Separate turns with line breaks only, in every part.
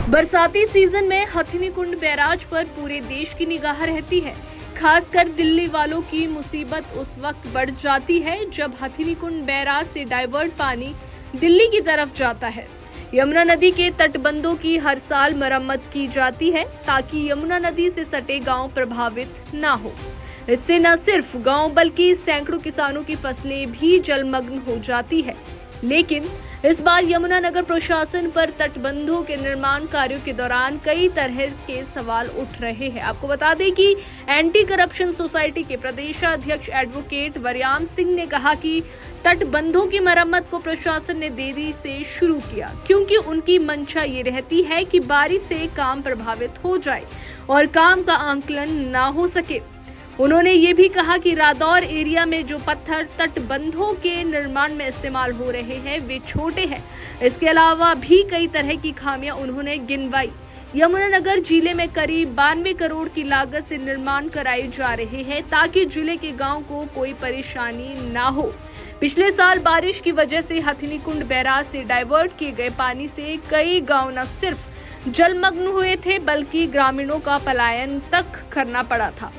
बरसाती सीजन में हथिनीकुंड बैराज पर पूरे देश की निगाह रहती है। खासकर दिल्ली वालों की मुसीबत उस वक्त बढ़ जाती है जब हथिनीकुंड बैराज से डाइवर्ट पानी दिल्ली की तरफ जाता है। यमुना नदी के तटबंधों की हर साल मरम्मत की जाती है ताकि यमुना नदी से सटे गांव प्रभावित ना हो। इससे न सिर्फ गांव बल्कि सैकड़ों किसानों की फसलें भी जलमग्न हो जाती है। लेकिन इस बार यमुनानगर प्रशासन पर तटबंधों के निर्माण कार्यों के दौरान कई तरह के सवाल उठ रहे हैं। आपको बता दें कि एंटी करप्शन सोसाइटी के प्रदेशाध्यक्ष एडवोकेट वरयाम सिंह ने कहा कि तटबंधों की मरम्मत को प्रशासन ने देरी से शुरू किया क्योंकि उनकी मंशा ये रहती है कि बारिश से काम प्रभावित हो जाए और काम का आंकलन ना हो सके। उन्होंने ये भी कहा कि रादौर एरिया में जो पत्थर तटबंधों के निर्माण में इस्तेमाल हो रहे हैं वे छोटे हैं। इसके अलावा भी कई तरह की खामियां उन्होंने गिनवाई। यमुनानगर जिले में करीब 92 करोड़ की लागत से निर्माण कराए जा रहे हैं ताकि जिले के गांव को कोई परेशानी ना हो। पिछले साल बारिश की वजह से हथिनीकुंड बैराज से डाइवर्ट किए गए पानी से कई गांव न सिर्फ जलमग्न हुए थे बल्कि ग्रामीणों का पलायन तक करना पड़ा था।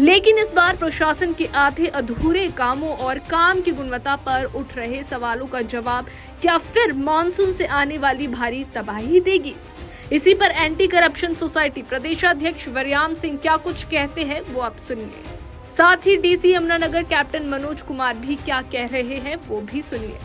लेकिन इस बार प्रशासन के आधे अधूरे कामों और काम की गुणवत्ता पर उठ रहे सवालों का जवाब क्या फिर मानसून से आने वाली भारी तबाही देगी? इसी पर एंटी करप्शन सोसाइटी प्रदेशाध्यक्ष वरयाम सिंह क्या कुछ कहते हैं वो आप सुनिए। साथ ही डीसी यमुनानगर कैप्टन मनोज कुमार भी क्या कह रहे हैं वो भी सुनिए।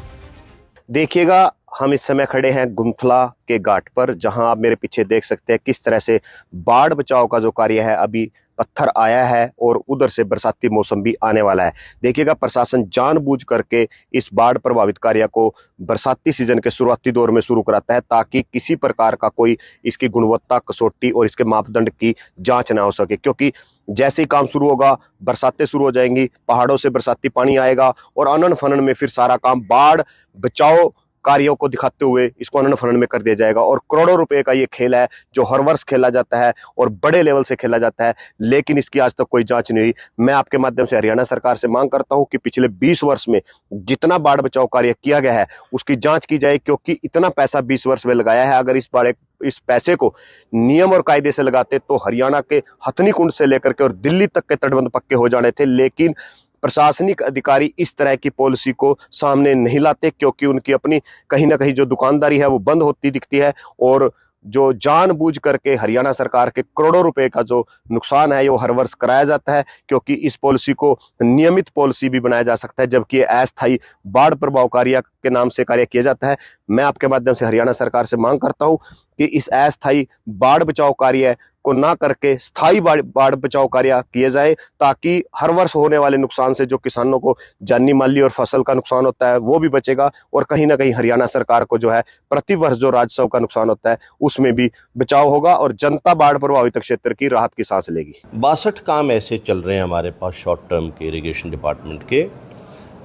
देखिएगा, हम इस समय खड़े हैं गुंथला के घाट पर, जहां आप मेरे पीछे देख सकते हैं किस तरह से बाढ़ बचाव का जो कार्य है अभी पत्थर आया है और उधर से बरसाती मौसम भी आने वाला है। देखिएगा, प्रशासन जानबूझ करके इस बाढ़ प्रभावित कार्य को बरसाती सीजन के शुरुआती दौर में शुरू कराता है ताकि किसी प्रकार का कोई इसकी गुणवत्ता कसौटी और इसके मापदंड की जांच ना हो सके, क्योंकि जैसे ही काम शुरू होगा बरसातें शुरू हो जाएंगी, पहाड़ों से बरसाती पानी आएगा और अनन फनन में फिर सारा काम बाढ़ बचाओ कार्यों को दिखाते हुए इसको अनन फनन में कर दिया जाएगा। और करोड़ों रुपए का ये खेल है जो हर वर्ष खेला जाता है और बड़े लेवल से खेला जाता है, लेकिन इसकी आज तक कोई जांच नहीं हुई। मैं आपके माध्यम से हरियाणा सरकार से मांग करता हूं कि पिछले 20 वर्ष में जितना बाढ़ बचाव कार्य किया गया है उसकी जांच की जाए, क्योंकि इतना पैसा 20 वर्ष में लगाया है। अगर इस पैसे को नियम और कायदे से लगाते तो हरियाणा के हथनीकुंड से लेकर के और दिल्ली तक के तटबंध पक्के हो जाने थे। लेकिन प्रशासनिक अधिकारी इस तरह की पॉलिसी को सामने नहीं लाते क्योंकि उनकी अपनी कहीं ना कहीं जो दुकानदारी है वो बंद होती दिखती है और जो जानबूझ करके हरियाणा सरकार के करोड़ों रुपए का जो नुकसान है वो हर वर्ष कराया जाता है, क्योंकि इस पॉलिसी को नियमित पॉलिसी भी बनाया जा सकता है जबकि अस्थायी बाढ़ प्रभाव कार्य के नाम से कार्य किया जाता है। मैं आपके माध्यम से हरियाणा सरकार से मांग करता हूं कि इस अस्थायी बाढ़ बचाव कार्य को ना करके स्थायी बाढ़ बचाव कार्य किए जाए ताकि हर वर्ष होने वाले नुकसान से जो किसानों को जानी माली और फसल का नुकसान होता है वो भी बचेगा और कहीं ना कहीं हरियाणा सरकार को जो है प्रति वर्ष जो राजस्व का नुकसान होता है उसमें भी बचाव होगा और जनता बाढ़ प्रभावित क्षेत्र की राहत की सांस लेगी।
62 काम ऐसे चल रहे हैं हमारे पास शॉर्ट टर्म के इरिगेशन डिपार्टमेंट के,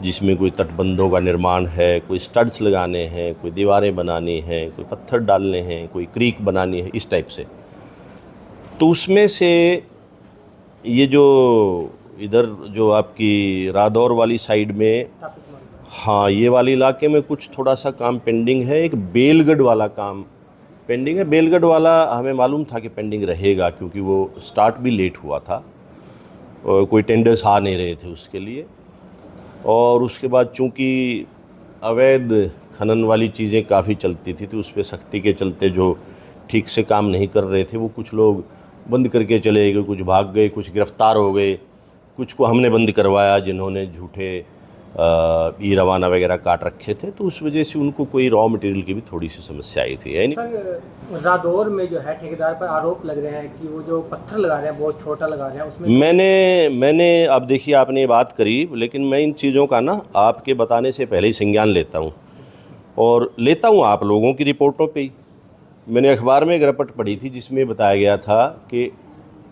जिसमें कोई तटबंधों का निर्माण है, कोई स्टड्स लगाने हैं, कोई दीवारें बनानी हैं, कोई पत्थर डालने हैं, कोई क्रीक बनानी है, इस टाइप से। तो उसमें से ये जो इधर जो आपकी रादौर वाली साइड में, हाँ, ये वाले इलाके में कुछ थोड़ा सा काम पेंडिंग है। एक बेलगढ़ वाला काम पेंडिंग है। बेलगढ़ वाला हमें मालूम था कि पेंडिंग रहेगा क्योंकि वो स्टार्ट भी लेट हुआ था और कोई टेंडर्स आ नहीं रहे थे उसके लिए। और उसके बाद चूँकि अवैध खनन वाली चीज़ें काफ़ी चलती थी तो उस पर सख्ती के चलते जो ठीक से काम नहीं कर रहे थे वो कुछ लोग बंद करके चले गए, कुछ भाग गए, कुछ गिरफ्तार हो गए, कुछ को हमने बंद करवाया जिन्होंने झूठे ई रवाना वगैरह काट रखे थे। तो उस वजह से उनको कोई रॉ मटेरियल की भी थोड़ी सी समस्या आई थी। यानी
रादौर में जो है ठेकेदार पर आरोप लग रहे हैं कि वो जो पत्थर लगा रहे हैं बहुत छोटा लगा रहे हैं उसमें
मैंने अब देखिए आपने ये बात करी, लेकिन मैं इन चीज़ों का ना आपके बताने से पहले ही संज्ञान लेता हूँ और लेता हूँ आप लोगों की रिपोर्टों पर ही। मैंने अखबार में एक रिपोर्ट पढ़ी थी जिसमें बताया गया था कि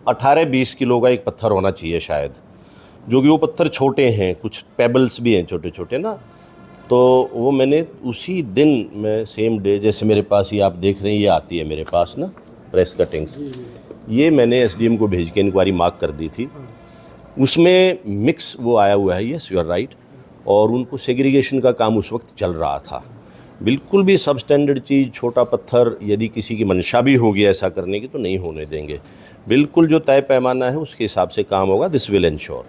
18-20 किलो का एक पत्थर होना चाहिए शायद, जो कि वो पत्थर छोटे हैं, कुछ पेबल्स भी हैं छोटे छोटे ना। तो वो मैंने उसी दिन में सेम डे, जैसे मेरे पास ये आप देख रहे हैं ये आती है मेरे पास ना प्रेस कटिंग्स, ये मैंने एसडीएम को भेज के इंक्वायरी मार्क कर दी थी। उसमें मिक्स वो आया हुआ है, यस यू आर राइट, और उनको सेग्रीगेशन का काम उस वक्त चल रहा था। बिल्कुल भी सब स्टैंडर्ड चीज़, छोटा पत्थर यदि किसी की मंशा भी होगी ऐसा करने की तो नहीं होने देंगे। बिल्कुल जो तय पैमाना है उसके हिसाब से काम होगा, दिस विल एंश्योर।